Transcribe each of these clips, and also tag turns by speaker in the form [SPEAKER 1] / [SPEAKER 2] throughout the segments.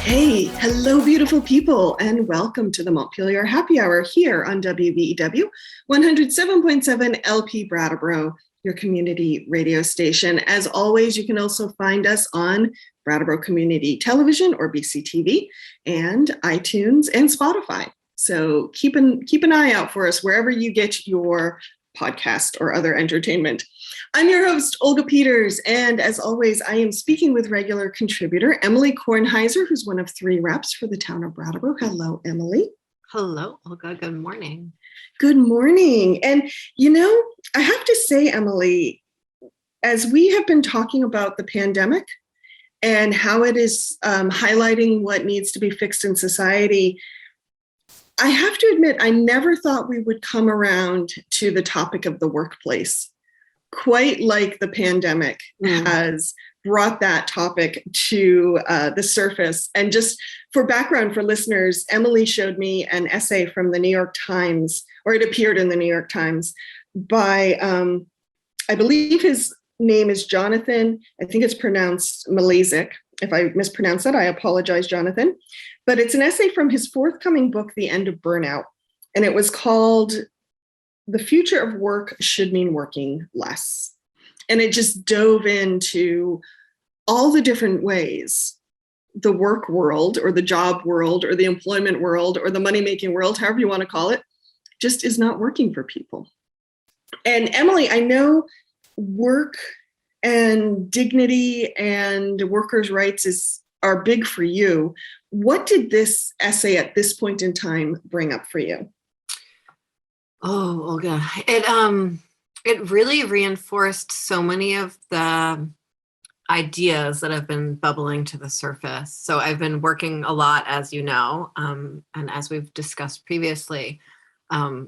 [SPEAKER 1] Hey, hello, beautiful people, and welcome to the Montpelier Happy Hour here on WVEW 107.7 LP Brattleboro, your community radio station. As always, you can also find us on Brattleboro Community Television or BCTV and iTunes and Spotify. So keep an eye out for us wherever you get your podcast or other entertainment. I'm your host, Olga Peters, and as always, I am speaking with regular contributor Emily Kornheiser, who's one of 3 reps for the town of Brattleboro. Hello, Emily.
[SPEAKER 2] Hello, Olga. Good morning.
[SPEAKER 1] Good morning. And, I have to say, Emily, as we have been talking about the pandemic and how it is highlighting what needs to be fixed in society, I have to admit, I never thought we would come around to the topic of the workplace, quite like the pandemic has brought that topic to the surface. And just for background for listeners, Emily showed me an essay from the New York Times, or it appeared in the New York Times, by, I believe his name is Jonathan. I think it's pronounced Malesic. If I mispronounce that, I apologize, Jonathan. But it's an essay from his forthcoming book, The End of Burnout. And it was called The Future of Work Should Mean Working Less. And it just dove into all the different ways the work world or the job world or the employment world or the money-making world, however you want to call it, just is not working for people. And Emily, I know work and dignity and workers' rights are big for you. What did this essay at this point in time bring up for you?
[SPEAKER 2] Oh, Olga, it really reinforced so many of the ideas that have been bubbling to the surface. So I've been working a lot, as you know, and as we've discussed previously,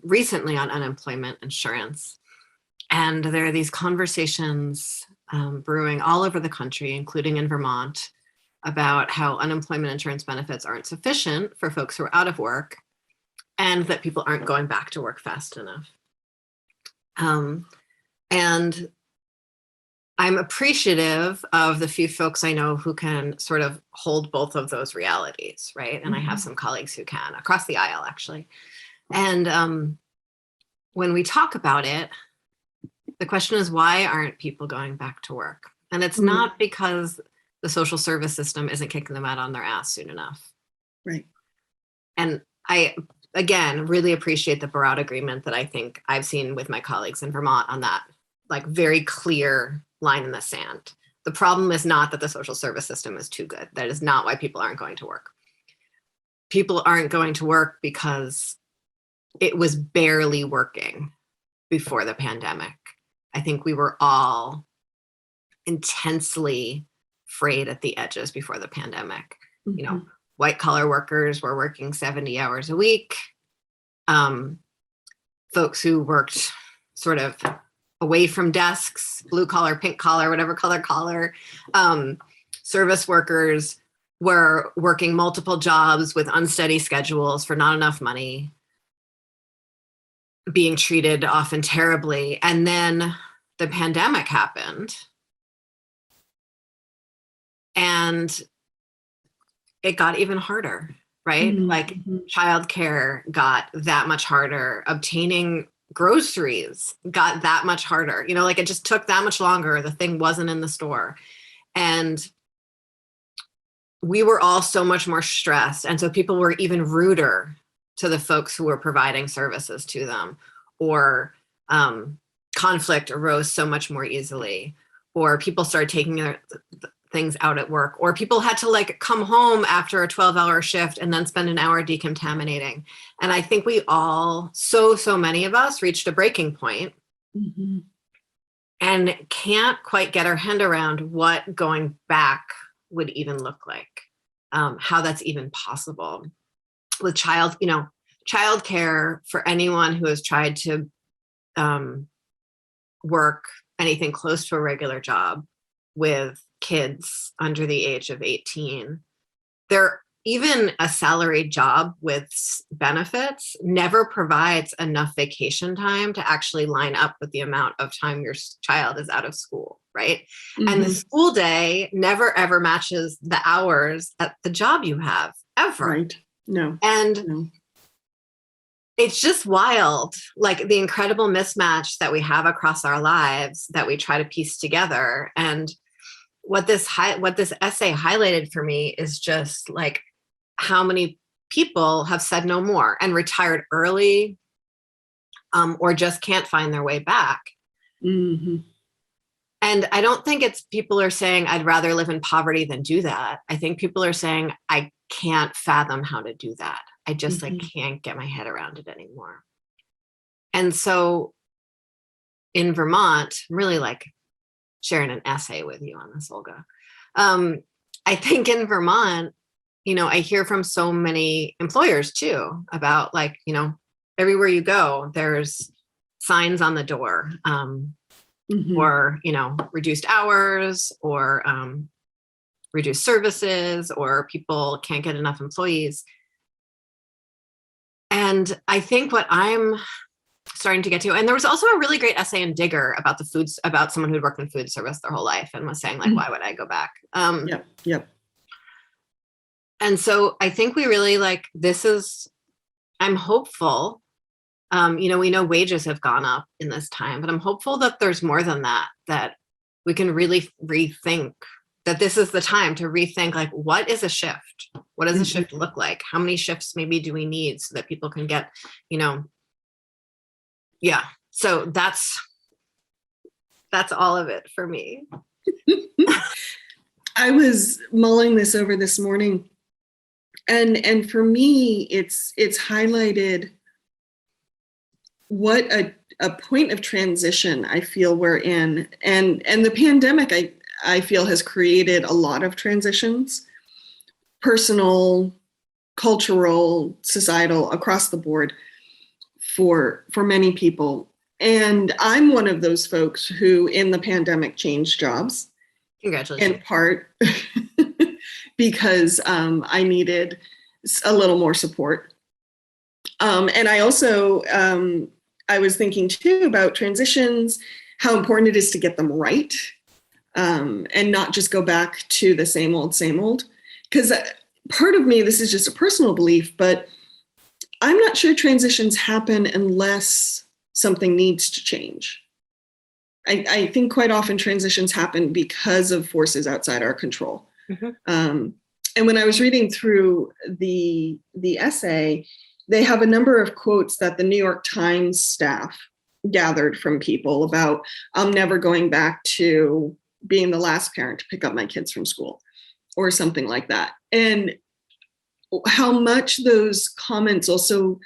[SPEAKER 2] recently on unemployment insurance. And there are these conversations brewing all over the country, including in Vermont, about how unemployment insurance benefits aren't sufficient for folks who are out of work and that people aren't going back to work fast enough. And I'm appreciative of the few folks I know who can sort of hold both of those realities, right? And I have some colleagues who can, across the aisle, actually. And when we talk about it, the question is, why aren't people going back to work? And it's not because the social service system isn't kicking them out on their ass soon enough.
[SPEAKER 1] Right.
[SPEAKER 2] And I, again, really appreciate the broad agreement that I think I've seen with my colleagues in Vermont on that, like, very clear line in the sand. The problem is not that the social service system is too good. That is not why people aren't going to work. People aren't going to work because it was barely working before the pandemic. I think we were all intensely frayed at the edges before the pandemic. You know, white collar workers were working 70 hours a week. Folks who worked sort of away from desks, blue collar, pink collar, whatever collar, service workers were working multiple jobs with unsteady schedules for not enough money, being treated often terribly. And then the pandemic happened. And it got even harder, right? Like childcare got that much harder. Obtaining groceries got that much harder. You know, like it just took that much longer. The thing wasn't in the store. And we were all so much more stressed. And so people were even ruder to the folks who were providing services to them, or conflict arose so much more easily, or people started taking their things out at work, or people had to like come home after a 12-hour shift and then spend an hour decontaminating. And I think we all, so many of us reached a breaking point and can't quite get our hand around what going back would even look like, how that's even possible. With childcare, for anyone who has tried to work anything close to a regular job with kids under the age of 18, there even a salaried job with benefits never provides enough vacation time to actually line up with the amount of time your child is out of school, right? And the school day never ever matches the hours at the job you have, ever.
[SPEAKER 1] Right. No.
[SPEAKER 2] And it's just wild, like the incredible mismatch that we have across our lives that we try to piece together. And what this essay highlighted for me is just like how many people have said no more and retired early, or just can't find their way back. And I don't think it's people are saying, I'd rather live in poverty than do that. I think people are saying, I can't fathom how to do that. I just like can't get my head around it anymore. And so in Vermont, I'm really like sharing an essay with you on this, Olga. I think in Vermont, I hear from so many employers too about like, everywhere you go, there's signs on the door, or, reduced hours, or reduced services, or people can't get enough employees. And I think what I'm starting to get to, and there was also a really great essay in Digger about about someone who'd worked in food service their whole life and was saying like, why would I go back?
[SPEAKER 1] Yep.
[SPEAKER 2] And so I think we really I'm hopeful. We know wages have gone up in this time, but I'm hopeful that there's more than that we can really rethink, that this is the time to rethink, like, what is a shift? What does a shift look like? How many shifts maybe do we need so that people can get, so that's all of it for me.
[SPEAKER 1] I was mulling this over this morning, and for me, it's highlighted what a point of transition I feel we're in, and the pandemic I feel has created a lot of transitions, personal, cultural, societal, across the board for many people. And I'm one of those folks who in the pandemic changed jobs.
[SPEAKER 2] Congratulations.
[SPEAKER 1] In part because I needed a little more support. And I also, I was thinking too about transitions, how important it is to get them right, and not just go back to the same old. Because part of me, this is just a personal belief, but I'm not sure transitions happen unless something needs to change. I think quite often transitions happen because of forces outside our control. And when I was reading through the essay, they have a number of quotes that the New York Times staff gathered from people about, I'm never going back to being the last parent to pick up my kids from school, or something like that. And how much those comments also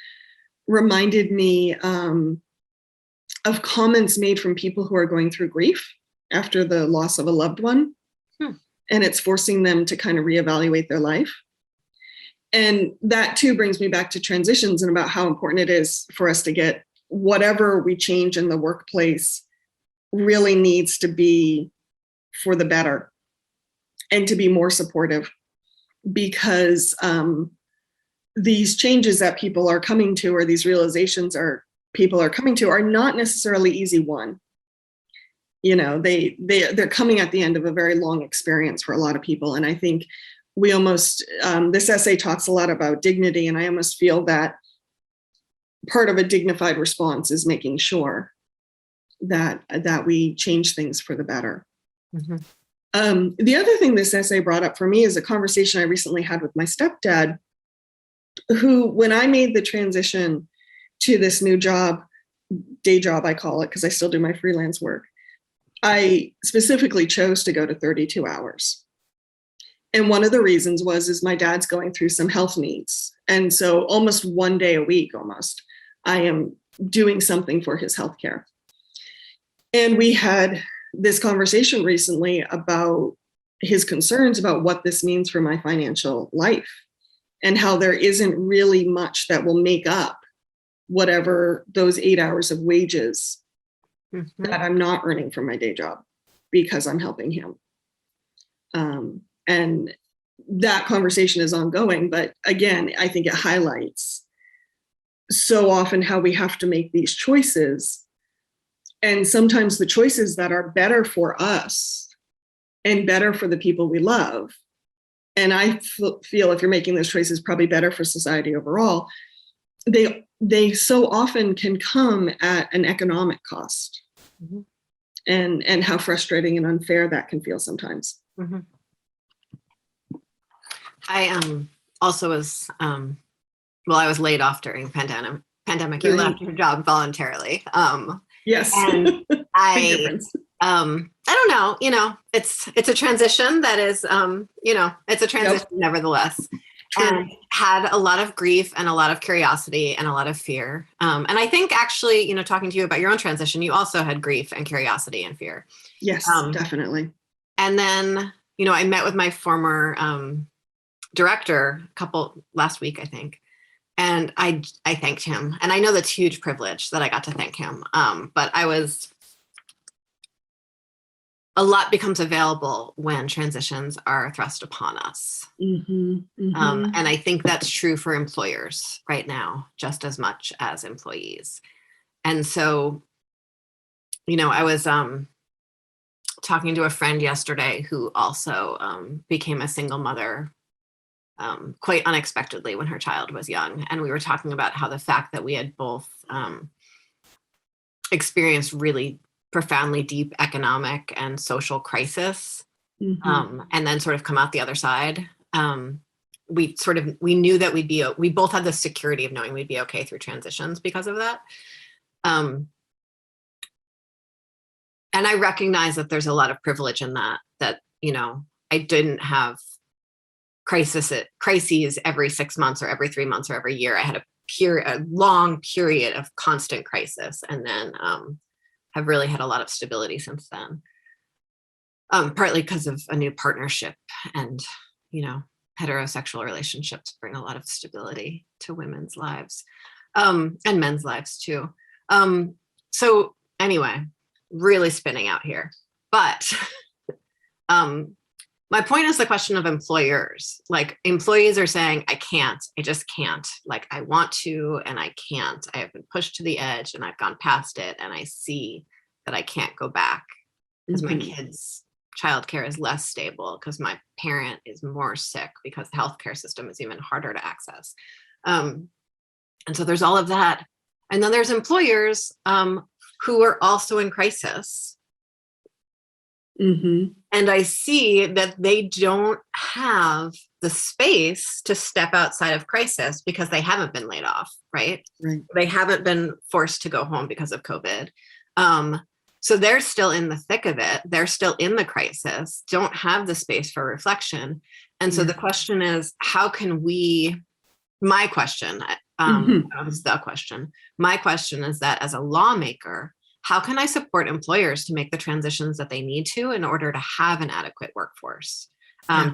[SPEAKER 1] reminded me of comments made from people who are going through grief after the loss of a loved one. And it's forcing them to kind of reevaluate their life. And that too brings me back to transitions and about how important it is for us to get whatever we change in the workplace really needs to be for the better and to be more supportive, because these changes that people are coming to, or these realizations people are coming to, are not necessarily easy won. They're coming at the end of a very long experience for a lot of people. And I think we almost, this essay talks a lot about dignity, and I almost feel that part of a dignified response is making sure that we change things for the better. The other thing this essay brought up for me is a conversation I recently had with my stepdad, who, when I made the transition to this new job, day job, I call it, because I still do my freelance work, I specifically chose to go to 32 hours. And one of the reasons is my dad's going through some health needs. And so almost one day a week, I am doing something for his healthcare. And we had this conversation recently about his concerns about what this means for my financial life, and how there isn't really much that will make up whatever those 8 hours of wages that I'm not earning from my day job because I'm helping him. And that conversation is ongoing. But again, I think it highlights so often how we have to make these choices. And sometimes the choices that are better for us and better for the people we love. And I feel if you're making those choices, probably better for society overall. They so often can come at an economic cost. Mm-hmm. And how frustrating and unfair that can feel sometimes.
[SPEAKER 2] Mm-hmm. I also was I was laid off during pandemic. Right. You left your job voluntarily.
[SPEAKER 1] Yes.
[SPEAKER 2] And I don't know, it's a transition that is, it's a transition. Yep. Nevertheless. True. And had a lot of grief and a lot of curiosity and a lot of fear. And I think actually, talking to you about your own transition, you also had grief and curiosity and fear.
[SPEAKER 1] Yes, definitely.
[SPEAKER 2] And then, I met with my former director last week, I think. And I thanked him. And I know that's huge privilege that I got to thank him. But a lot becomes available when transitions are thrust upon us. Mm-hmm, mm-hmm. And I think that's true for employers right now, just as much as employees. And so, I was talking to a friend yesterday who also became a single mother quite unexpectedly when her child was young. And we were talking about how the fact that we had both experienced really profoundly deep economic and social crisis, mm-hmm. And then sort of come out the other side. We knew that we both had the security of knowing we'd be okay through transitions because of that. And I recognize that there's a lot of privilege in that I didn't have crises every 6 months or every 3 months or every year. I had a long period of constant crisis, and then have really had a lot of stability since then. Partly because of a new partnership, and heterosexual relationships bring a lot of stability to women's lives, and men's lives too. So anyway, really spinning out here, but my point is the question of employers. Like, employees are saying, I just can't. Like, I want to, and I can't. I have been pushed to the edge and I've gone past it. And I see that I can't go back because mm-hmm. my kids' childcare is less stable, because my parent is more sick, because the healthcare system is even harder to access. And so there's all of that. And then there's employers who are also in crisis. Mm-hmm. And I see that they don't have the space to step outside of crisis because they haven't been laid off, right? They haven't been forced to go home because of COVID. So they're still in the thick of it. They're still in the crisis, don't have the space for reflection. And so the question is, how can we, my question, is the question. My question is that as a lawmaker, how can I support employers to make the transitions that they need to in order to have an adequate workforce?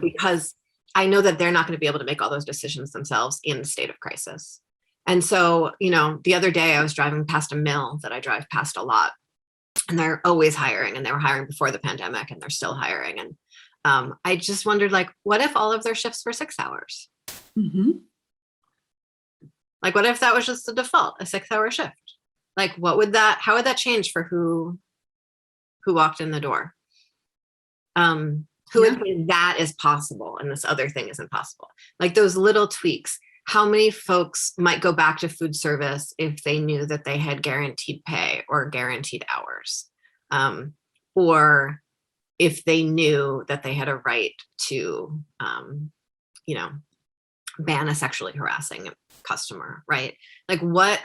[SPEAKER 2] Because I know that they're not going to be able to make all those decisions themselves in the state of crisis. And so, the other day I was driving past a mill that I drive past a lot, and they're always hiring, and they were hiring before the pandemic, and they're still hiring. And I just wondered, like, what if all of their shifts were 6 hours? Mm-hmm. Like, what if that was just the default, a 6-hour shift? Like, how would that change for who walked in the door? Who would say that is possible and this other thing isn't possible? Like, those little tweaks. How many folks might go back to food service if they knew that they had guaranteed pay or guaranteed hours? Or if they knew that they had a right to, ban a sexually harassing customer, right? Like, what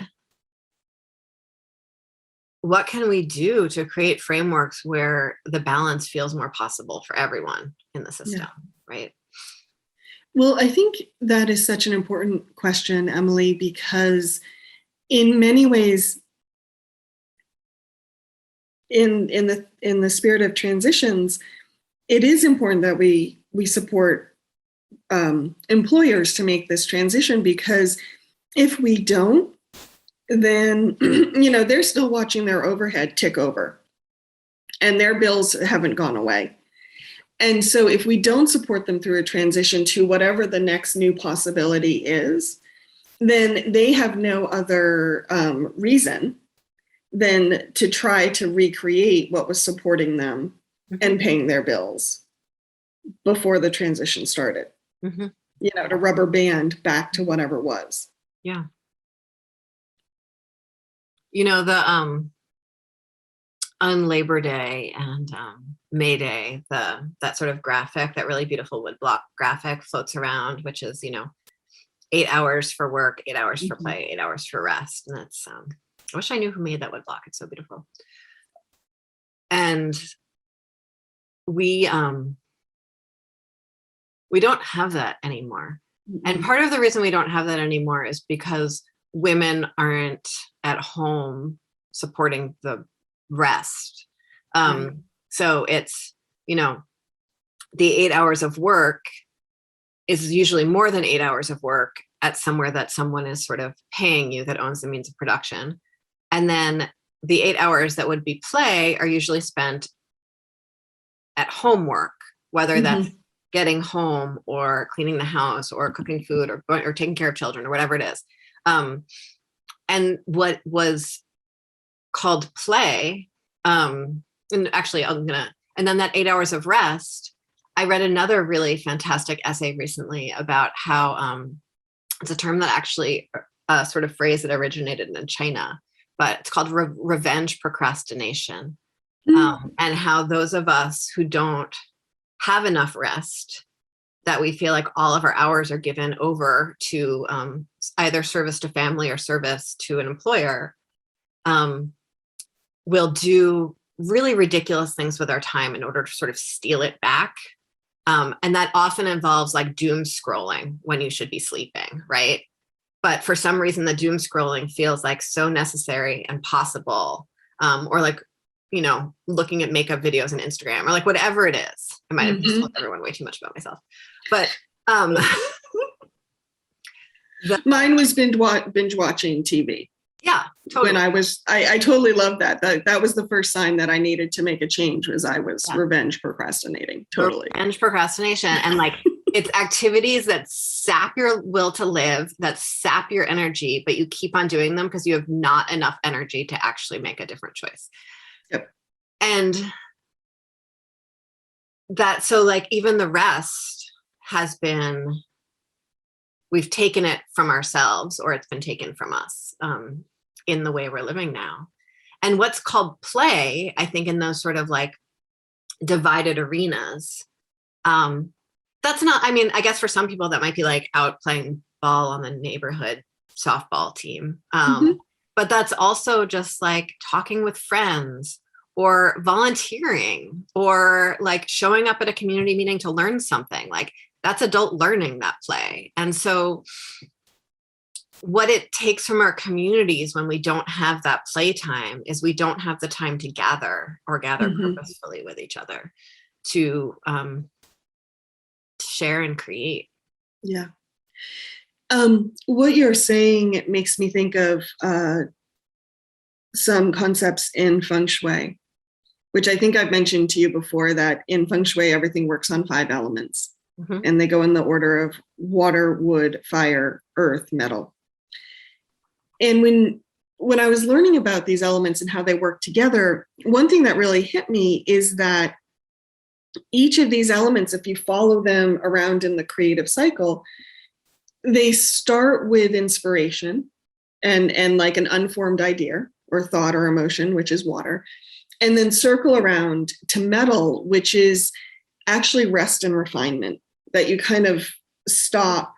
[SPEAKER 2] can we do to create frameworks where the balance feels more possible for everyone in the system, right?
[SPEAKER 1] Well, I think that is such an important question, Emily, because in many ways, in the spirit of transitions, it is important that we support employers to make this transition, because if we don't, then they're still watching their overhead tick over, and their bills haven't gone away. And so if we don't support them through a transition to whatever the next new possibility is, then they have no other reason than to try to recreate what was supporting them and paying their bills before the transition started. To rubber band back to whatever was.
[SPEAKER 2] Yeah. The on Labor Day and May Day, that sort of graphic, that really beautiful woodblock graphic floats around, which is, 8 hours for work, 8 hours for play, 8 hours for rest. And that's, I wish I knew who made that woodblock. It's so beautiful. And we don't have that anymore. And part of the reason we don't have that anymore is because women aren't at home supporting the rest. So it's, the 8 hours of work is usually more than 8 hours of work at somewhere that someone is sort of paying you, that owns the means of production. And then the 8 hours that would be play are usually spent at homework, whether that's getting home or cleaning the house or cooking food or taking care of children or whatever it is. And what was called play, and actually and then that 8 hours of rest, I read another really fantastic essay recently about how it's a term that actually sort of phrase that originated in China, but it's called revenge procrastination. And how those of us who don't have enough rest, that we feel like all of our hours are given over to either service to family or service to an employer, will do really ridiculous things with our time in order to sort of steal it back. And that often involves like doom scrolling when you should be sleeping, right? But for some reason, the doom scrolling feels like so necessary and possible, or like, looking at makeup videos on Instagram or like whatever it is. I might have just told everyone way too much about myself, but
[SPEAKER 1] mine was binge watching TV.
[SPEAKER 2] Yeah, totally.
[SPEAKER 1] When I totally loved that. That was the first sign that I needed to make a change, was I was revenge procrastinating. Totally.
[SPEAKER 2] Revenge procrastination. And like, it's activities that sap your will to live, that sap your energy, but you keep on doing them because you have not enough energy to actually make a different choice.
[SPEAKER 1] Yep.
[SPEAKER 2] And so like even the rest has been, we've taken it from ourselves, or it's been taken from us in the way we're living now. And what's called play, I think, in those sort of like divided arenas, that's not, I guess for some people that might be like out playing ball on the neighborhood softball team. But that's also just like talking with friends or volunteering or like showing up at a community meeting to learn something. Like that's adult learning, that play. And so what it takes from our communities when we don't have that playtime is we don't have the time to gather purposefully with each other to share and create.
[SPEAKER 1] Yeah. What you're saying makes me think of some concepts in feng shui, which I think I've mentioned to you before, that in feng shui, everything works on 5 elements. And they go in the order of water, wood, fire, earth, metal. And when I was learning about these elements and how they work together, one thing that really hit me is that each of these elements, if you follow them around in the creative cycle, they start with inspiration and like an unformed idea or thought or emotion, which is water, and then circle around to metal, which is actually rest and refinement, that you kind of stop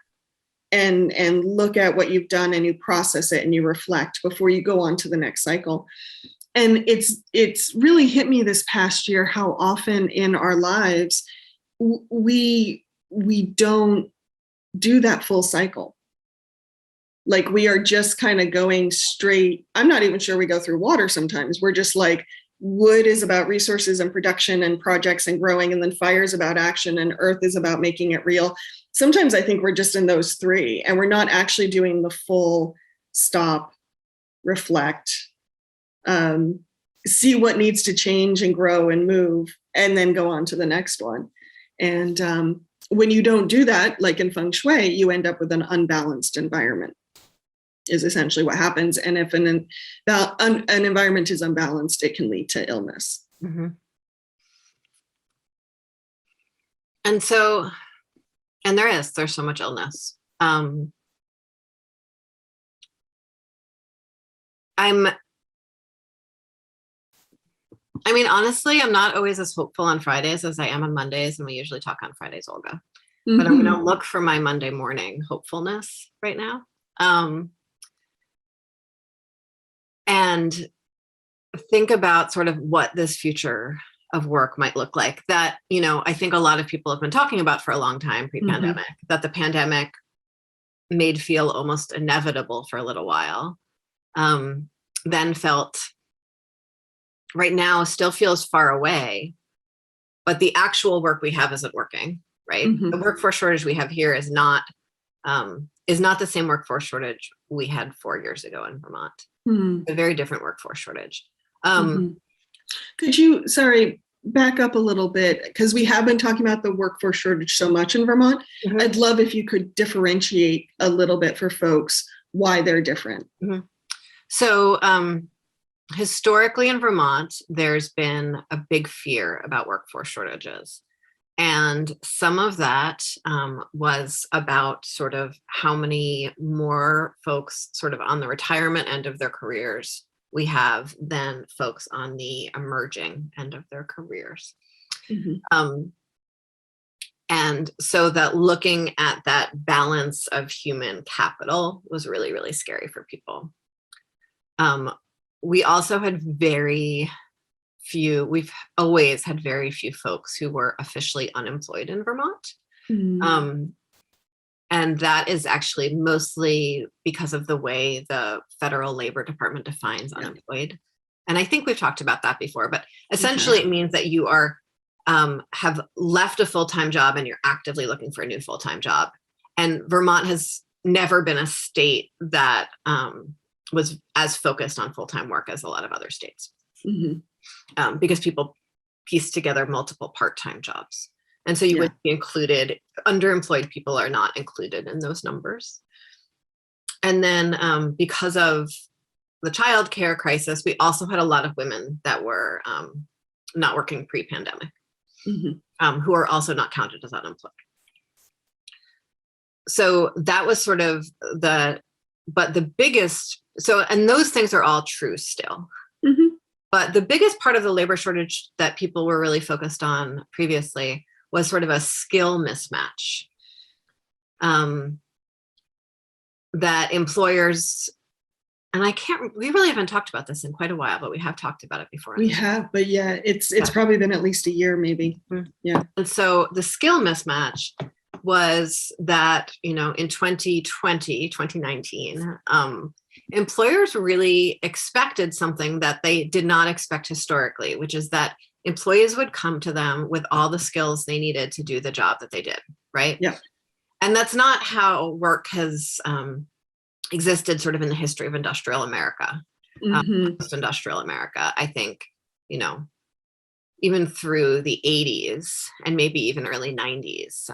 [SPEAKER 1] and look at what you've done and you process it and you reflect before you go on to the next cycle. And it's really hit me this past year how often in our lives we don't do that full cycle. Like we are just kind of going straight. I'm not even sure we go through water sometimes. We're just like, wood is about resources and production and projects and growing, and then fire is about action, and earth is about making it real. Sometimes I think we're just in those 3 and we're not actually doing the full stop, reflect, see what needs to change and grow and move, and then go on to the next one. And when you don't do that, like in feng shui, you end up with an unbalanced environment, is essentially what happens. And if an environment is unbalanced, it can lead to illness.
[SPEAKER 2] Mm-hmm. And so, and there's so much illness. Honestly, I'm not always as hopeful on Fridays as I am on Mondays, and we usually talk on Fridays, Olga. Mm-hmm. But I'm going to look for my Monday morning hopefulness right now. And think about sort of what this future of work might look like that, I think a lot of people have been talking about for a long time pre-pandemic, mm-hmm. that the pandemic made feel almost inevitable for a little while, then felt right now still feels far away, but the actual work we have isn't working, right? Mm-hmm. The workforce shortage we have here is not the same workforce shortage we had 4 years ago in Vermont. Mm-hmm. A very different workforce shortage.
[SPEAKER 1] Mm-hmm. Could you, back up a little bit, because we have been talking about the workforce shortage so much in Vermont. Mm-hmm. I'd love if you could differentiate a little bit for folks why they're different.
[SPEAKER 2] Mm-hmm. So historically in Vermont, there's been a big fear about workforce shortages. And some of that was about sort of how many more folks sort of on the retirement end of their careers we have than folks on the emerging end of their careers. Mm-hmm. And so that looking at that balance of human capital was really, really scary for people. We also had we've always had very few folks who were officially unemployed in Vermont. Mm. And that is actually mostly because of the way the federal labor department defines unemployed. And I think we've talked about that before, but essentially it means that you are have left a full-time job and you're actively looking for a new full-time job. And Vermont has never been a state that was as focused on full-time work as a lot of other states. Mm-hmm. Because people piece together multiple part-time jobs. And so you would be included, underemployed people are not included in those numbers. And then because of the childcare crisis, we also had a lot of women that were not working pre-pandemic, mm-hmm. Who are also not counted as unemployed. So that was sort of and those things are all true still. Mm-hmm. But the biggest part of the labor shortage that people were really focused on previously was sort of a skill mismatch. That employers, and we really haven't talked about this in quite a while, but we have talked about it before.
[SPEAKER 1] We have, but it's probably been at least a year, maybe. Mm-hmm. Yeah.
[SPEAKER 2] And so the skill mismatch was that, in 2019, employers really expected something that they did not expect historically, which is that employees would come to them with all the skills they needed to do the job that they did, right?
[SPEAKER 1] Yeah.
[SPEAKER 2] And that's not how work has existed sort of in the history of industrial America, post-industrial America. I think, even through the 80s and maybe even early 90s,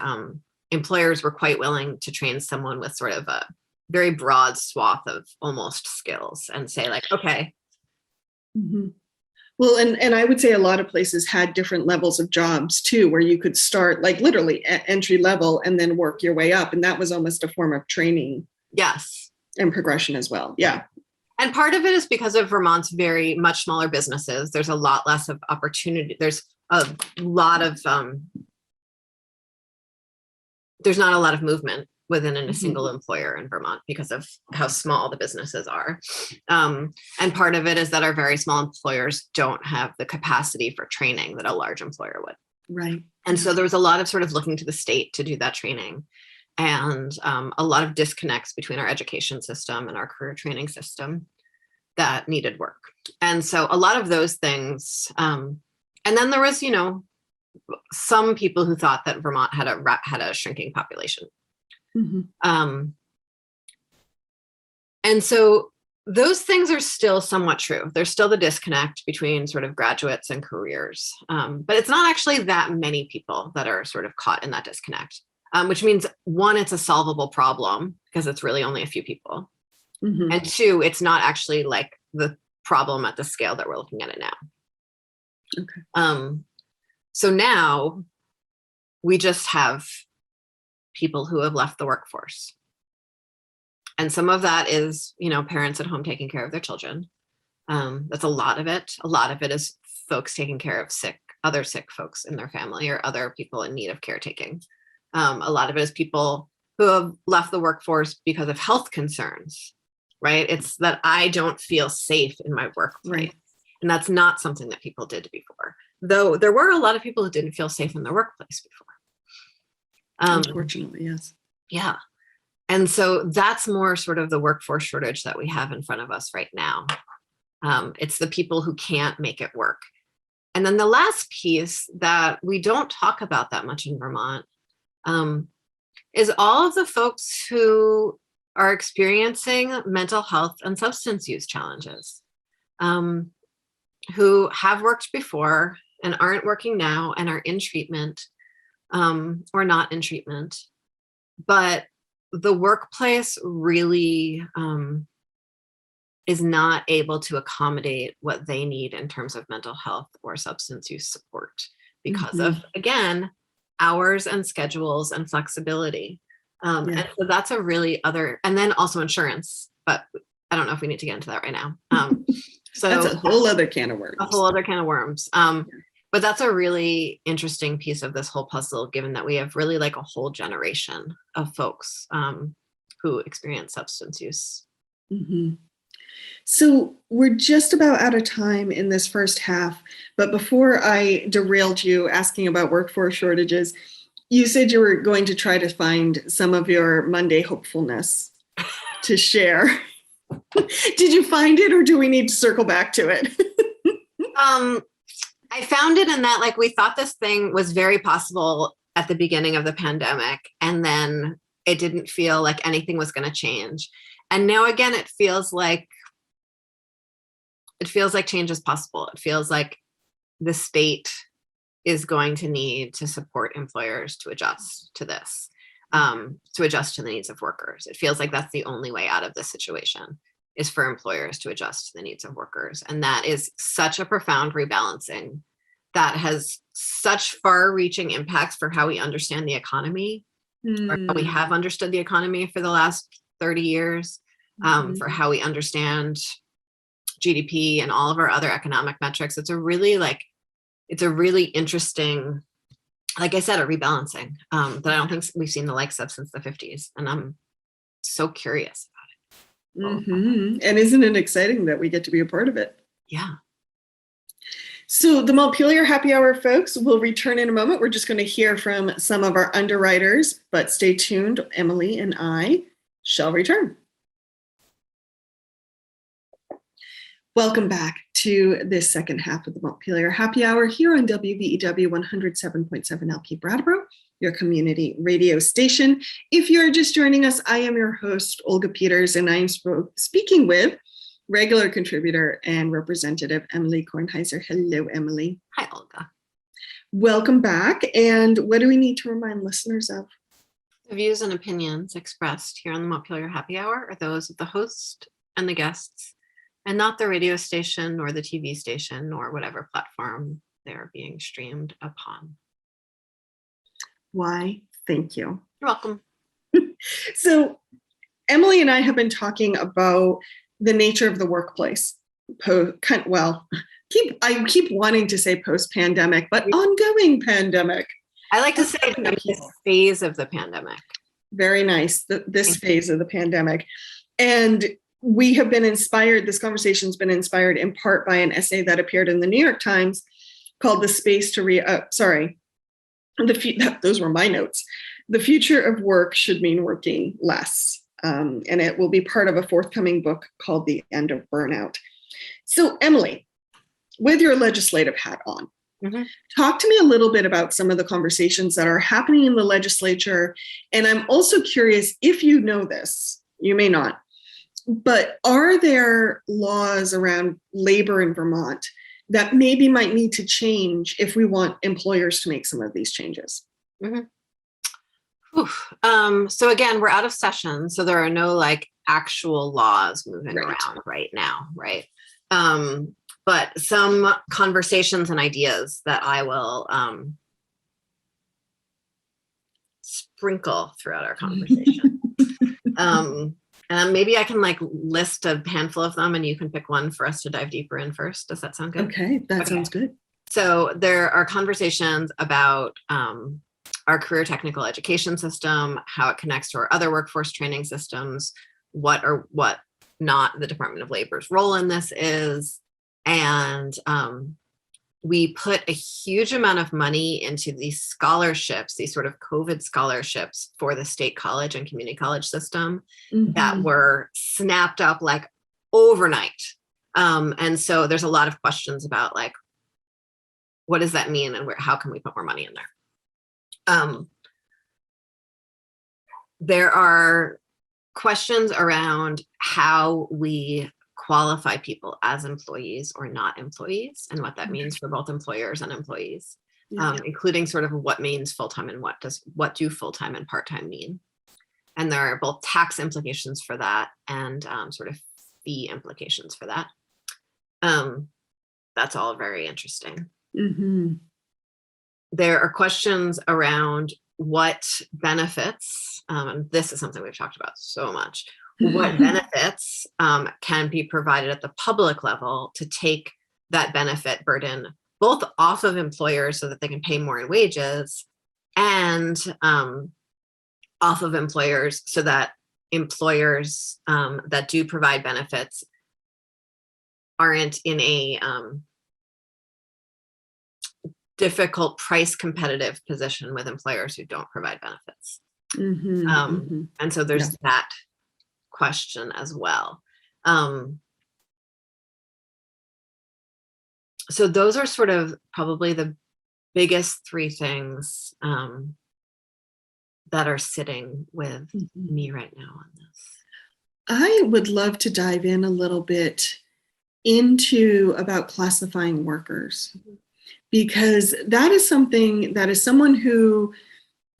[SPEAKER 2] employers were quite willing to train someone with sort of a very broad swath of almost skills and say like, okay.
[SPEAKER 1] Mm-hmm. Well, and I would say a lot of places had different levels of jobs too, where you could start like literally at entry level and then work your way up. And that was almost a form of training.
[SPEAKER 2] Yes.
[SPEAKER 1] And progression as well. Yeah.
[SPEAKER 2] And part of it is because of Vermont's very much smaller businesses. There's a lot less of opportunity. There's a lot of, there's not a lot of movement within a single employer in Vermont because of how small the businesses are. And part of it is that our very small employers don't have the capacity for training that a large employer would.
[SPEAKER 1] Right.
[SPEAKER 2] And so there was a lot of sort of looking to the state to do that training, and a lot of disconnects between our education system and our career training system that needed work. And so a lot of those things, and then there was, some people who thought that Vermont had a shrinking population. Mm-hmm. And so those things are still somewhat true. There's still the disconnect between sort of graduates and careers. But it's not actually that many people that are sort of caught in that disconnect, which means one, it's a solvable problem because it's really only a few people. Mm-hmm. And two, it's not actually like the problem at the scale that we're looking at it now.
[SPEAKER 1] Okay.
[SPEAKER 2] So now we just have people who have left the workforce. And some of that is, parents at home taking care of their children. That's a lot of it. A lot of it is folks taking care of other sick folks in their family or other people in need of caretaking. A lot of it is people who have left the workforce because of health concerns, right? It's that I don't feel safe in my workplace. Right. And that's not something that people did before, though there were a lot of people who didn't feel safe in their workplace before.
[SPEAKER 1] Unfortunately, yes.
[SPEAKER 2] Yeah. And so that's more sort of the workforce shortage that we have in front of us right now. It's the people who can't make it work. And then the last piece that we don't talk about that much in Vermont is all of the folks who are experiencing mental health and substance use challenges, who have worked before and aren't working now and are in treatment or not in treatment. But the workplace really is not able to accommodate what they need in terms of mental health or substance use support because of, again, hours and schedules and flexibility. And so that's a really and then also insurance, but I don't know if we need to get into that right now. So
[SPEAKER 1] that's a whole other can of worms.
[SPEAKER 2] A whole other can of worms. But that's a really interesting piece of this whole puzzle, given that we have really like a whole generation of folks who experience substance use.
[SPEAKER 1] Mm-hmm. So we're just about out of time in this first half, but before I derailed you asking about workforce shortages, you said you were going to try to find some of your Monday hopefulness to share. Did you find it, or do we need to circle back to it?
[SPEAKER 2] I found it in that, like, we thought this thing was very possible at the beginning of the pandemic, and then it didn't feel like anything was going to change. And now again, it feels like change is possible. It feels like the state is going to need to support employers to adjust to this, to adjust to the needs of workers. It feels like that's the only way out of this situation, is for employers to adjust to the needs of workers. And that is such a profound rebalancing that has such far-reaching impacts for how we understand the economy, or how we have understood the economy for the last 30 years, for how we understand GDP and all of our other economic metrics. It's a really interesting, like I said, a rebalancing that I don't think we've seen the likes of since the 50s. And I'm so curious about it.
[SPEAKER 1] Mm-hmm. And isn't it exciting that we get to be a part of it?
[SPEAKER 2] Yeah.
[SPEAKER 1] So the Montpelier Happy Hour folks will return in a moment. We're just going to hear from some of our underwriters, but stay tuned. Emily and I shall return. Welcome back to this second half of the Montpelier Happy Hour here on WVEW 107.7 LP Brattleboro, your community radio station. If you're just joining us, I am your host, Olga Peters, and I'm speaking with regular contributor and representative Emily Kornheiser. Hello, Emily.
[SPEAKER 2] Hi, Olga.
[SPEAKER 1] Welcome back. And what do we need to remind listeners of?
[SPEAKER 2] The views and opinions expressed here on the Montpelier Happy Hour are those of the host and the guests, and not the radio station or the TV station or whatever platform they're being streamed upon.
[SPEAKER 1] Why? Thank you.
[SPEAKER 2] You're welcome.
[SPEAKER 1] So Emily and I have been talking about the nature of the workplace. I keep wanting to say post-pandemic, but ongoing pandemic.
[SPEAKER 2] I like to say this phase of the pandemic.
[SPEAKER 1] Very nice. This phase of the pandemic. And we have been inspired, this conversation's been inspired in part by an essay that appeared in the New York Times called The Space to those were my notes. The future of work should mean working less. And it will be part of a forthcoming book called The End of Burnout. So Emily, with your legislative hat on, talk to me a little bit about some of the conversations that are happening in the legislature. And I'm also curious if you know this, you may not, But are there laws around labor in Vermont that maybe might need to change if we want employers to make some of these changes?
[SPEAKER 2] Mm-hmm. So again, we're out of session, so there are no like actual laws moving around right now, right? But some conversations and ideas that I will sprinkle throughout our conversation. And maybe I can like list a handful of them and you can pick one for us to dive deeper in first. Does that sound good?
[SPEAKER 1] Okay, that sounds good.
[SPEAKER 2] So there are conversations about our career technical education system, how it connects to our other workforce training systems, what or what not the Department of Labor's role in this is. And we put a huge amount of money into these scholarships, these sort of COVID scholarships for the state college and community college system that were snapped up like overnight. And so there's a lot of questions about like, what does that mean and how can we put more money in there? There are questions around how we qualify people as employees or not employees and what that means for both employers and employees, including sort of what means full-time and what do full-time and part-time mean. And there are both tax implications for that and sort of fee implications for that. That's all very interesting. There are questions around what benefits, and this is something we've talked about so much, what benefits can be provided at the public level to take that benefit burden both off of employers so that they can pay more in wages and off of employers so that employers that do provide benefits aren't in a difficult price competitive position with employers who don't provide benefits. And so there's that question as well. So those are sort of probably the biggest three things that are sitting with me right now on this.
[SPEAKER 1] I would love to dive in a little bit into about classifying workers, because that is something that, as someone who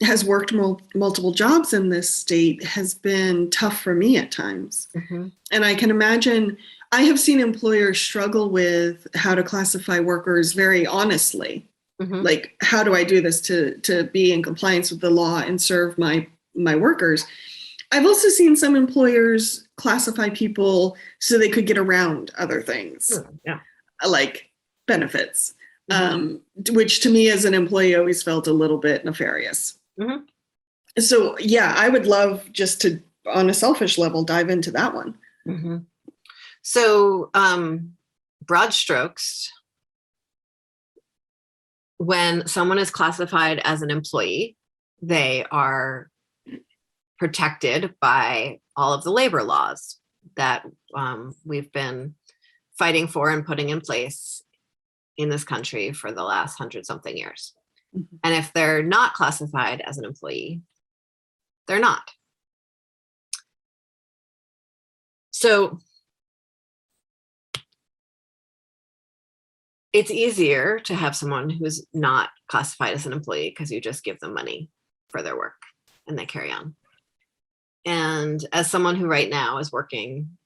[SPEAKER 1] has worked multiple jobs in this state, has been tough for me at times. And I can imagine, I have seen employers struggle with how to classify workers very honestly. Like, how do I do this to be in compliance with the law and serve my workers? I've also seen some employers classify people so they could get around other things, like benefits, which to me as an employee always felt a little bit nefarious. So yeah, I would love just to, on a selfish level, dive into that one.
[SPEAKER 2] So broad strokes, when someone is classified as an employee, they are protected by all of the labor laws that we've been fighting for and putting in place in this country for the last 100-something years. And if they're not classified as an employee, they're not. So it's easier to have someone who's not classified as an employee because you just give them money for their work and they carry on. And as someone who right now is working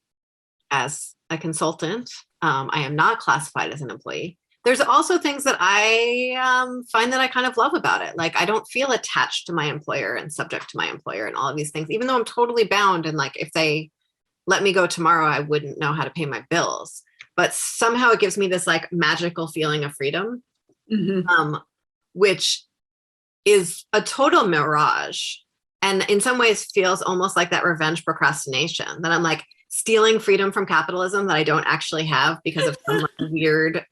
[SPEAKER 2] as a consultant, I am not classified as an employee. There's also things that I find that I kind of love about it. Like, I don't feel attached to my employer and subject to my employer and all of these things, even though I'm totally bound. And like, if they let me go tomorrow, I wouldn't know how to pay my bills. But somehow it gives me this like magical feeling of freedom, which is a total mirage. And in some ways feels almost like that revenge procrastination, that I'm like stealing freedom from capitalism that I don't actually have because of some like weird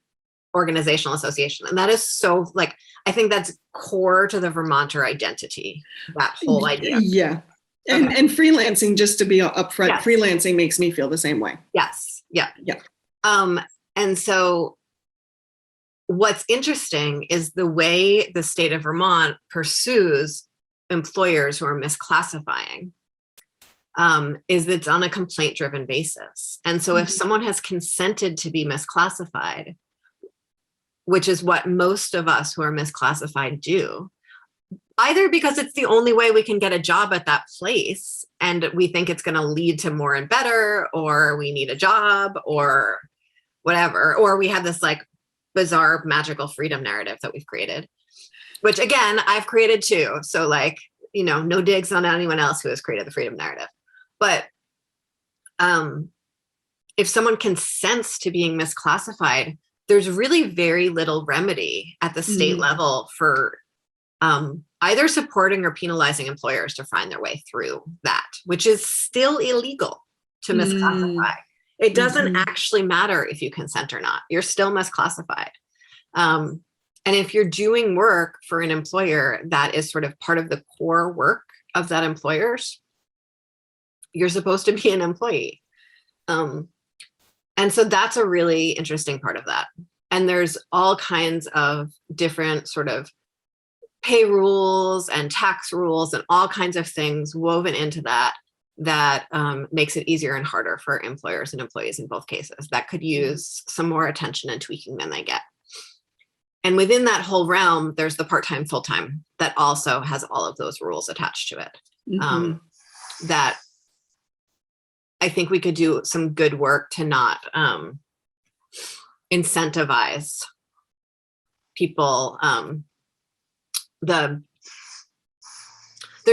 [SPEAKER 2] organizational association. And that is so like, I think that's core to the Vermonter identity, that whole idea.
[SPEAKER 1] Yeah. And freelancing, just to be upfront, freelancing makes me feel the same way.
[SPEAKER 2] Yes. Yeah. And so what's interesting is the way the state of Vermont pursues employers who are misclassifying. is it's on a complaint-driven basis. And so if someone has consented to be misclassified, which is what most of us who are misclassified do, either because it's the only way we can get a job at that place and we think it's going to lead to more and better, or we need a job or whatever, or we have this like bizarre magical freedom narrative that we've created, which again, I've created too. So like, you know, no digs on anyone else who has created the freedom narrative. But if someone consents to being misclassified, there's really very little remedy at the state level for either supporting or penalizing employers to find their way through that, which is still illegal to misclassify. It doesn't actually matter if you consent or not. You're still misclassified. And if you're doing work for an employer that is sort of part of the core work of that employer's, you're supposed to be an employee. And so that's a really interesting part of that. And there's all kinds of different sort of pay rules and tax rules and all kinds of things woven into that makes it easier and harder for employers and employees in both cases that could use some more attention and tweaking than they get. And within that whole realm, there's the part-time, full-time that also has all of those rules attached to it. That I think we could do some good work to not incentivize people. There's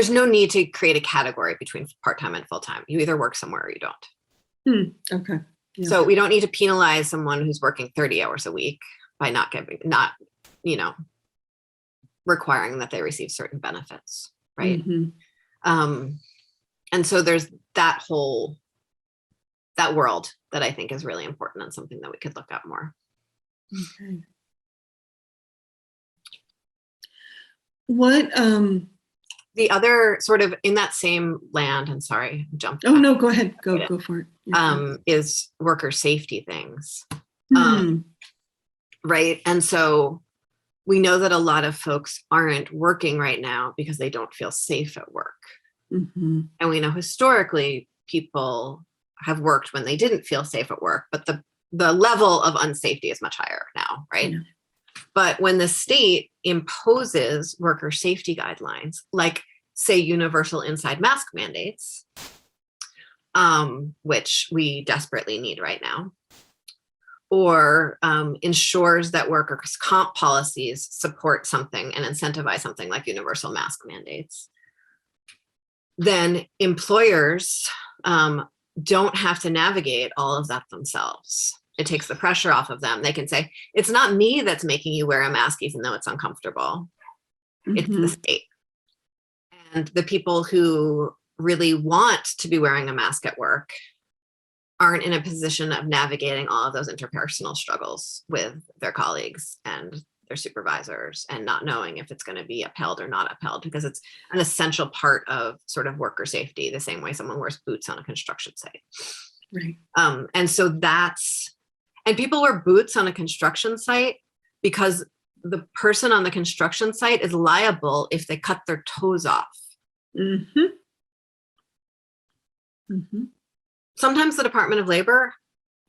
[SPEAKER 2] no need to create a category between part-time and full-time. You either work somewhere or you don't.
[SPEAKER 1] Okay. Yeah.
[SPEAKER 2] So we don't need to penalize someone who's working 30 hours a week by not requiring that they receive certain benefits, right? And so there's that world that I think is really important and something that we could look at more.
[SPEAKER 1] Okay. What
[SPEAKER 2] the other sort of in that same land, and sorry, I jumped.
[SPEAKER 1] Oh no, go ahead. Go for it.
[SPEAKER 2] Is worker safety things. Right. And so we know that a lot of folks aren't working right now because they don't feel safe at work. And we know historically people have worked when they didn't feel safe at work, but the level of unsafety is much higher now, right? Yeah. But when the state imposes worker safety guidelines, like say universal inside mask mandates, which we desperately need right now, or ensures that workers' comp policies support something and incentivize something like universal mask mandates, then employers don't have to navigate all of that themselves. It takes the pressure off of them. They can say, it's not me that's making you wear a mask, even though it's uncomfortable. It's the state. And the people who really want to be wearing a mask at work aren't in a position of navigating all of those interpersonal struggles with their colleagues and their supervisors and not knowing if it's going to be upheld or not upheld, because it's an essential part of sort of worker safety, the same way someone wears boots on a construction site.
[SPEAKER 1] Right.
[SPEAKER 2] And so and people wear boots on a construction site because the person on the construction site is liable if they cut their toes off. Sometimes the Department of Labor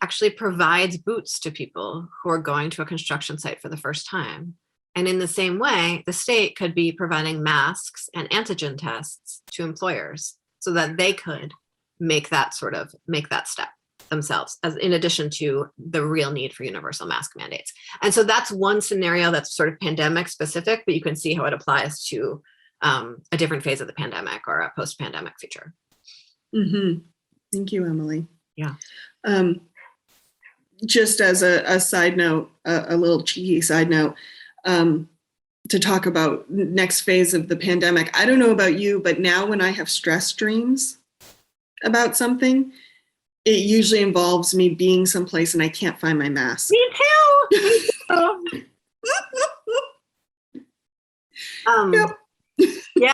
[SPEAKER 2] actually provides boots to people who are going to a construction site for the first time. And in the same way, the state could be providing masks and antigen tests to employers so that they could make that step themselves, as in addition to the real need for universal mask mandates. And so that's one scenario that's sort of pandemic specific, but you can see how it applies to a different phase of the pandemic or a post-pandemic future.
[SPEAKER 1] Thank you, Emily.
[SPEAKER 2] Yeah.
[SPEAKER 1] Just as a side note, a little cheeky side note, to talk about next phase of the pandemic. I don't know about you, but now when I have stress dreams about something, it usually involves me being someplace and I can't find my mask.
[SPEAKER 2] Me too.
[SPEAKER 1] Yep.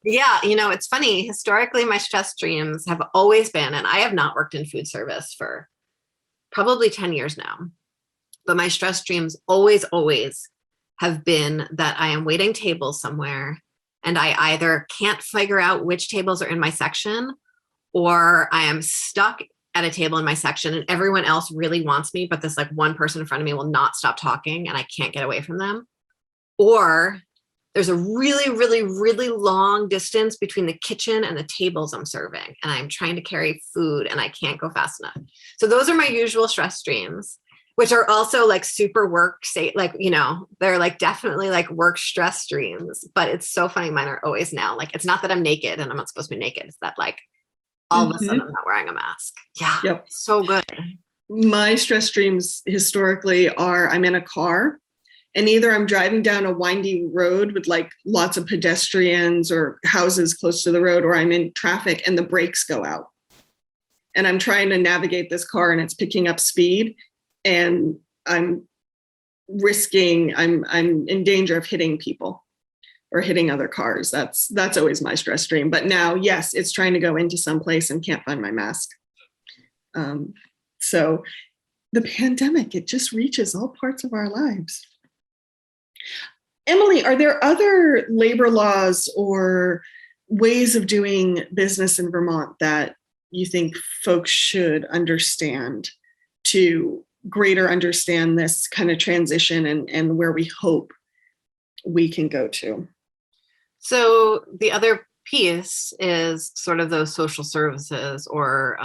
[SPEAKER 2] Yeah. You know, it's funny. Historically, my stress dreams have always been, and I have not worked in food service for probably 10 years now, but my stress dreams always have been that I am waiting tables somewhere and I either can't figure out which tables are in my section, or I am stuck at a table in my section and everyone else really wants me, but this like one person in front of me will not stop talking and I can't get away from them. Or there's a really, really, really long distance between the kitchen and the tables I'm serving, and I'm trying to carry food and I can't go fast enough. So those are my usual stress streams, which are also like super work, say, like, you know, they're like definitely like work stress streams, but it's so funny. Mine are always now, like, it's not that I'm naked and I'm not supposed to be naked. It's that like all of a sudden I'm not wearing a mask. Yeah.
[SPEAKER 1] Yep.
[SPEAKER 2] So good.
[SPEAKER 1] My stress streams historically are I'm in a car and either I'm driving down a windy road with like lots of pedestrians or houses close to the road, or I'm in traffic and the brakes go out. And I'm trying to navigate this car and it's picking up speed and I'm in danger of hitting people or hitting other cars. That's always my stress stream. But now, yes, it's trying to go into some place and can't find my mask. So the pandemic, it just reaches all parts of our lives. Emily, are there other labor laws or ways of doing business in Vermont that you think folks should understand to greater understand this kind of transition and where we hope we can go to?
[SPEAKER 2] So the other piece is sort of those social services or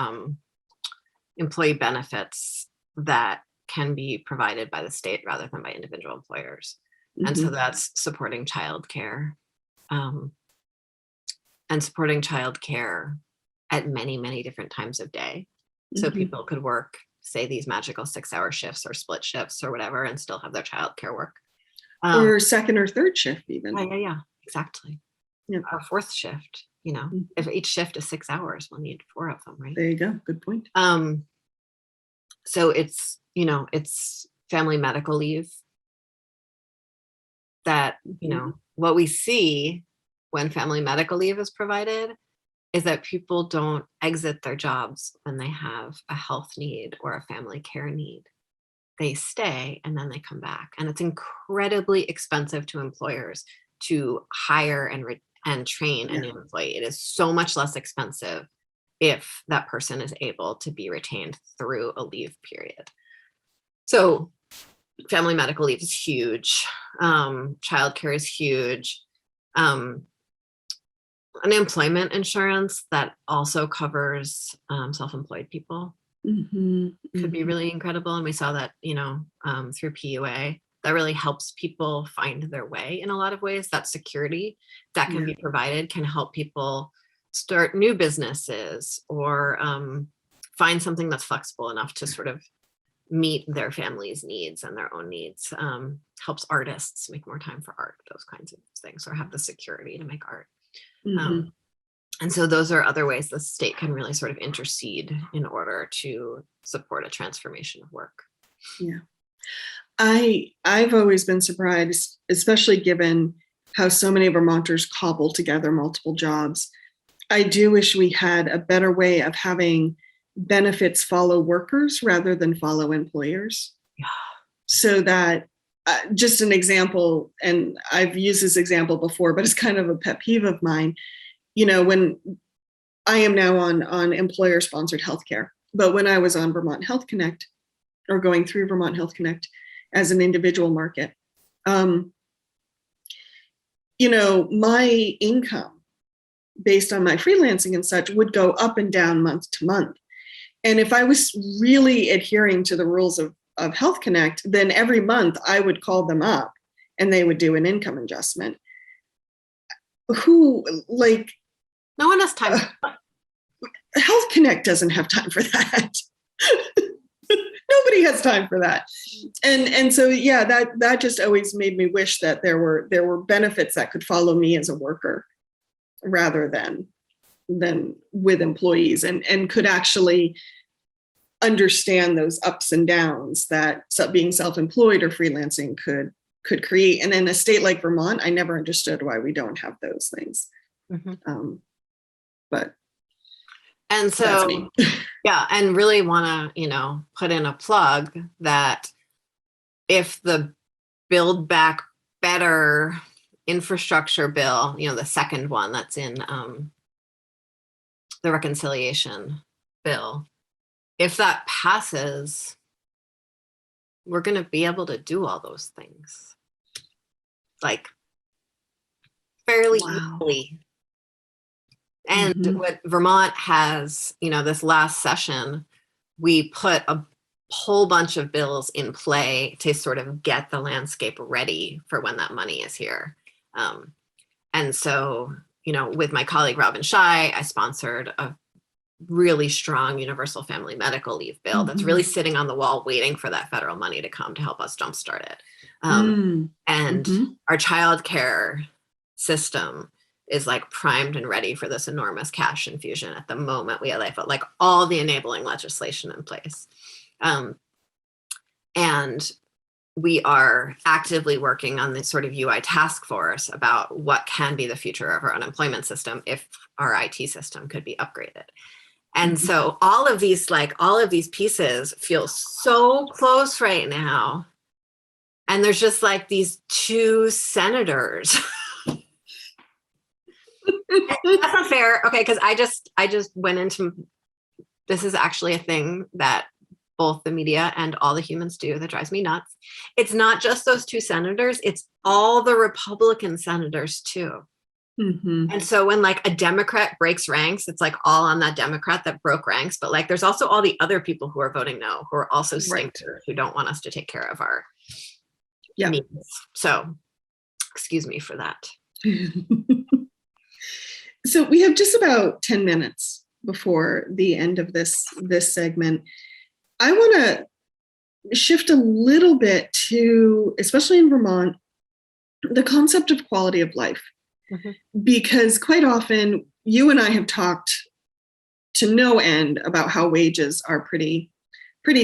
[SPEAKER 2] employee benefits that can be provided by the state rather than by individual employers. Mm-hmm. And so that's supporting childcare and supporting childcare at many, many different times of day. So mm-hmm. people could work, say, these magical 6-hour shifts or split shifts or whatever and still have their childcare work.
[SPEAKER 1] Or second or third shift even.
[SPEAKER 2] Yeah, exactly. Yeah. Or fourth shift, you know, mm-hmm. if each shift is 6 hours, we'll need 4 of them, right?
[SPEAKER 1] There you go. Good point.
[SPEAKER 2] So it's, you know, it's family medical leave that, you know, what we see when family medical leave is provided is that people don't exit their jobs when they have a health need or a family care need. They stay and then they come back. And it's incredibly expensive to employers to hire and train a new employee. It is so much less expensive if that person is able to be retained through a leave period. So family medical leave is huge. Childcare is huge. Unemployment insurance that also covers self-employed people could be really incredible. And we saw that, you know, through PUA, that really helps people find their way in a lot of ways. That security that can be provided can help people start new businesses or find something that's flexible enough to sort of meet their family's needs and their own needs. Helps artists make more time for art, those kinds of things, or have the security to make art. And so those are other ways the state can really sort of intercede in order to support a transformation of work.
[SPEAKER 1] Yeah. I've always been surprised, especially given how so many Vermonters cobble together multiple jobs. I do wish we had a better way of having benefits follow workers rather than follow employers.
[SPEAKER 2] Yeah.
[SPEAKER 1] So that just an example, and I've used this example before, but it's kind of a pet peeve of mine. You know, when I am now on employer-sponsored healthcare, but when I was on Vermont Health Connect or going through Vermont Health Connect as an individual market, you know, my income based on my freelancing and such would go up and down month to month. And if I was really adhering to the rules of Health Connect, then every month I would call them up and they would do an income adjustment.
[SPEAKER 2] No one has time.
[SPEAKER 1] Health Connect doesn't have time for that. Nobody has time for that. And so, yeah, that just always made me wish that there were benefits that could follow me as a worker rather than with employees and could actually understand those ups and downs that being self-employed or freelancing could create. And in a state like Vermont, I never understood why we don't have those things.
[SPEAKER 2] And so, yeah, and really want to, you know, put in a plug that if the Build Back Better infrastructure bill, you know, the second one that's in the reconciliation bill, if that passes, we're going to be able to do all those things like fairly easily. And what Vermont has, this last session, we put a whole bunch of bills in play to sort of get the landscape ready for when that money is here. And so, with my colleague Robin Shai, I sponsored a really strong universal family medical leave bill that's really sitting on the wall waiting for that federal money to come to help us jumpstart it. And our childcare system is like primed and ready for this enormous cash infusion at the moment we have like all the enabling legislation in place. And we are actively working on this sort of UI task force about what can be the future of our unemployment system if our IT system could be upgraded. And so all of these pieces feel so close right now. And there's just like these two senators. That's not fair. Okay, because I just went into, this is actually a thing that both the media and all the humans do that drives me nuts. It's not just those two senators, it's all the Republican senators too. And so when like a Democrat breaks ranks, it's like all on that Democrat that broke ranks. But like there's also all the other people who are voting no, who are also stinkers, who don't want us to take care of our needs. So excuse me for that.
[SPEAKER 1] So we have just about 10 minutes before the end of this segment. I want to shift a little bit to, especially in Vermont, the concept of quality of life. Because quite often you and I have talked to no end about how wages are pretty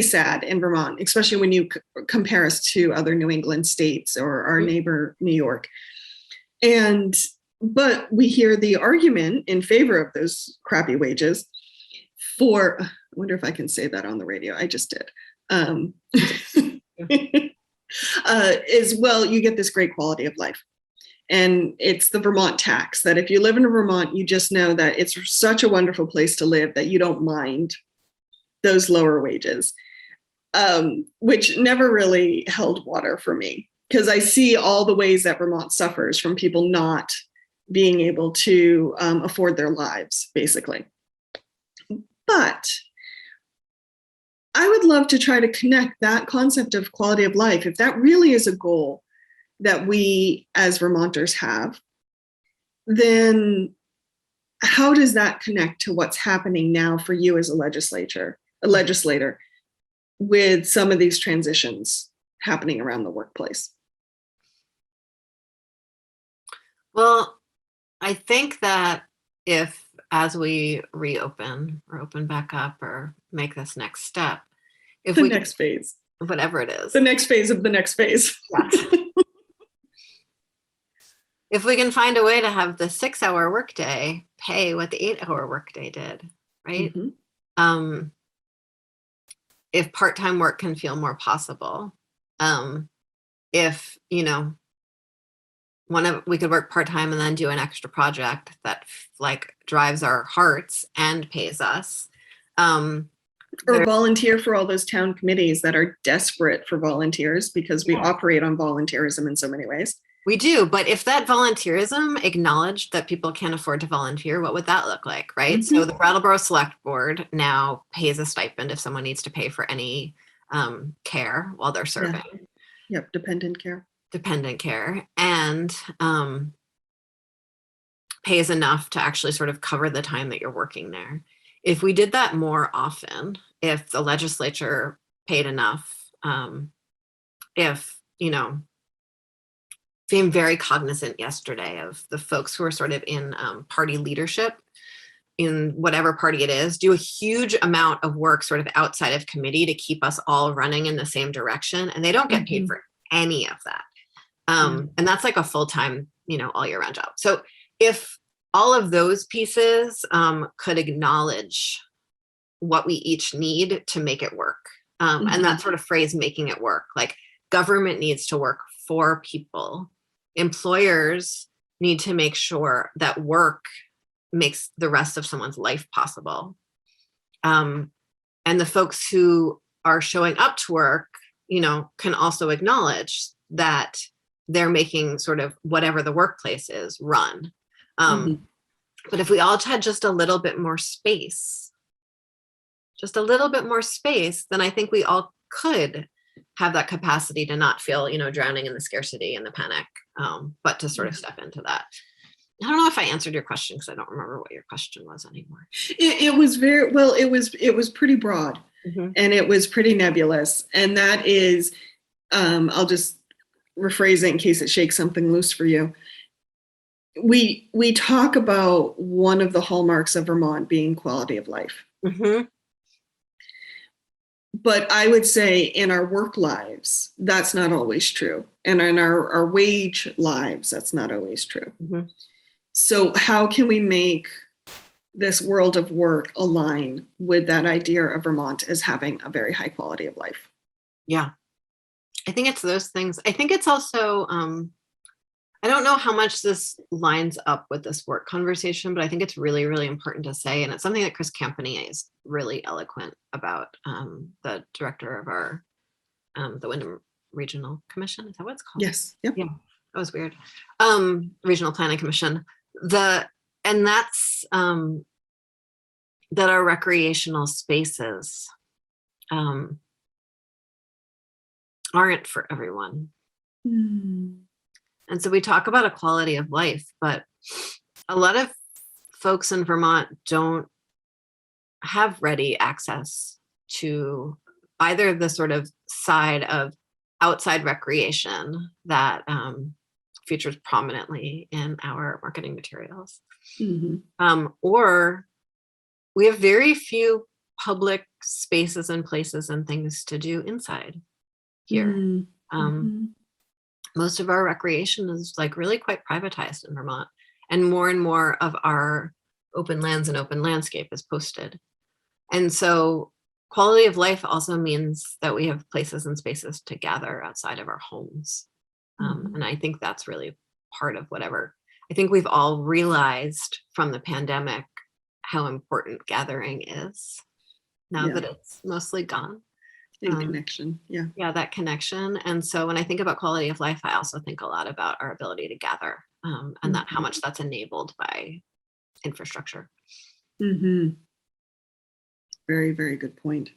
[SPEAKER 1] sad in Vermont, especially when you compare us to other New England states or our neighbor, New York. But we hear the argument in favor of those crappy wages for, I wonder if I can say that on the radio. I just did. Is, well, you get this great quality of life. And it's the Vermont tax that if you live in Vermont, you just know that it's such a wonderful place to live that you don't mind those lower wages, which never really held water for me because I see all the ways that Vermont suffers from people not being able to afford their lives, basically. But I would love to try to connect that concept of quality of life, if that really is a goal that we as Vermonters have, then how does that connect to what's happening now for you as a legislator with some of these transitions happening around the workplace?
[SPEAKER 2] Well, I think that if, as we reopen or open back up or make this next step, if
[SPEAKER 1] the next phase,
[SPEAKER 2] whatever it is,
[SPEAKER 1] the next phase of the next phase.
[SPEAKER 2] Yes. If we can find a way to have the 6-hour workday pay what the 8-hour workday did, right? If part-time work can feel more possible, if, we could work part-time and then do an extra project that like drives our hearts and pays us.
[SPEAKER 1] Or volunteer for all those town committees that are desperate for volunteers because we operate on volunteerism in so many ways.
[SPEAKER 2] We do, but if that volunteerism acknowledged that people can't afford to volunteer, what would that look like, right? So the Brattleboro Select Board now pays a stipend if someone needs to pay for any care while they're serving.
[SPEAKER 1] Yep, dependent care,
[SPEAKER 2] and pays enough to actually sort of cover the time that you're working there. If we did that more often, if the legislature paid enough, being very cognizant yesterday of the folks who are sort of in party leadership in whatever party it is, do a huge amount of work sort of outside of committee to keep us all running in the same direction. And they don't get paid for any of that. And that's like a full-time, all year round job. So if all of those pieces could acknowledge what we each need to make it work. And that sort of phrase, making it work, like government needs to work for people. Employers need to make sure that work makes the rest of someone's life possible. And the folks who are showing up to work, can also acknowledge that they're making sort of whatever the workplace is run. But if we all had just a little bit more space, then I think we all could have that capacity to not feel, drowning in the scarcity and the panic, but to sort of step into that. I don't know if I answered your question because I don't remember what your question was anymore.
[SPEAKER 1] It was very well. It was pretty broad, and it was pretty nebulous. And that is, I'll just rephrase it in case it shakes something loose for you. We talk about one of the hallmarks of Vermont being quality of life. But I would say in our work lives, that's not always true. And in our wage lives, that's not always true. So how can we make this world of work align with that idea of Vermont as having a very high quality of life?
[SPEAKER 2] Yeah, I think it's those things. I think it's also, I don't know how much this lines up with this work conversation, but I think it's really, really important to say, and it's something that Chris Campany is really eloquent about, the director of our, the Wyndham Regional Commission. Is that what it's called?
[SPEAKER 1] Yes. Yep.
[SPEAKER 2] Yeah, that was weird. Regional Planning Commission. And that's that our recreational spaces aren't for everyone. And so we talk about a quality of life, but a lot of folks in Vermont don't have ready access to either the sort of side of outside recreation that features prominently in our marketing materials. Or we have very few public spaces and places and things to do inside here. Most of our recreation is like really quite privatized in Vermont, and more of our open lands and open landscape is posted. And so quality of life also means that we have places and spaces to gather outside of our homes. And I think that's really part of whatever. I think we've all realized from the pandemic how important gathering is now that it's mostly gone.
[SPEAKER 1] Connection.
[SPEAKER 2] Yeah, that connection. And so when I think about quality of life, I also think a lot about our ability to gather, and that how much that's enabled by infrastructure.
[SPEAKER 1] Very, very good point.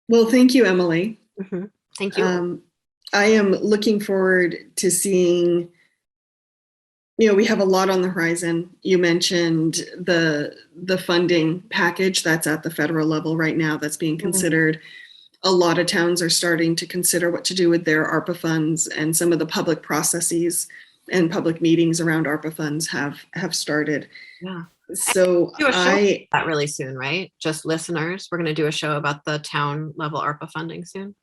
[SPEAKER 1] Well, thank you, Emily.
[SPEAKER 2] Thank you.
[SPEAKER 1] I am looking forward to seeing, we have a lot on the horizon. You mentioned the funding package that's at the federal level right now that's being considered. A lot of towns are starting to consider what to do with their ARPA funds, and some of the public processes and public meetings around ARPA funds have started. So
[SPEAKER 2] do a show that really soon, right? Just listeners, we're going to do a show about the town level ARPA funding soon.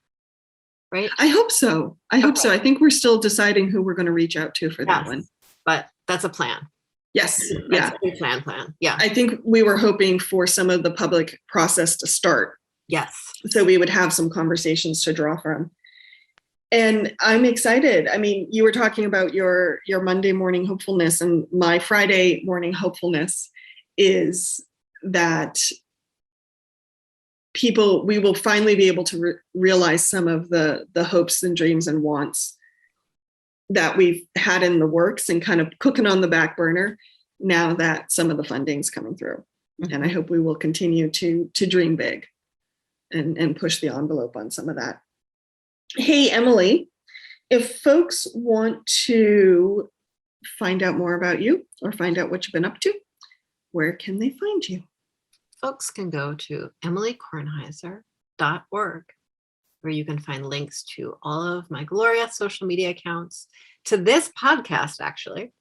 [SPEAKER 2] Right?
[SPEAKER 1] I hope so. I hope so. I think we're still deciding who we're going to reach out to for that one.
[SPEAKER 2] But that's a plan.
[SPEAKER 1] Yes.
[SPEAKER 2] That's a plan. Yeah.
[SPEAKER 1] I think we were hoping for some of the public process to start.
[SPEAKER 2] Yes.
[SPEAKER 1] So we would have some conversations to draw from. And I'm excited. I mean, you were talking about your Monday morning hopefulness, and my Friday morning hopefulness is that we will finally be able to realize some of the hopes and dreams and wants that we've had in the works and kind of cooking on the back burner now that some of the funding's coming through. And I hope we will continue to dream big and push the envelope on some of that. Hey, Emily, if folks want to find out more about you or find out what you've been up to, where can they find you?
[SPEAKER 2] Folks can go to emilykornheiser.org, where you can find links to all of my glorious social media accounts, to this podcast, actually,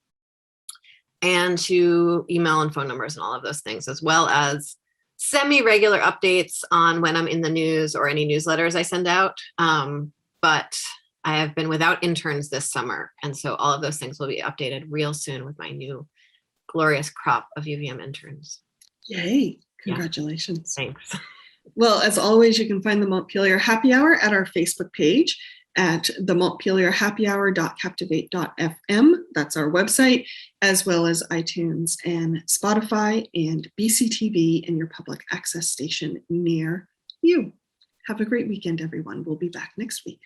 [SPEAKER 2] and to email and phone numbers and all of those things, as well as semi-regular updates on when I'm in the news or any newsletters I send out. But I have been without interns this summer, and so all of those things will be updated real soon with my new glorious crop of UVM interns.
[SPEAKER 1] Yay. Congratulations.
[SPEAKER 2] Thanks.
[SPEAKER 1] Well, as always, you can find the Montpelier Happy Hour at our Facebook page. at the Montpelier Happy Hour.captivate.fm. That's our website, as well as iTunes and Spotify and BCTV in your public access station near you. Have a great weekend, everyone. We'll be back next week.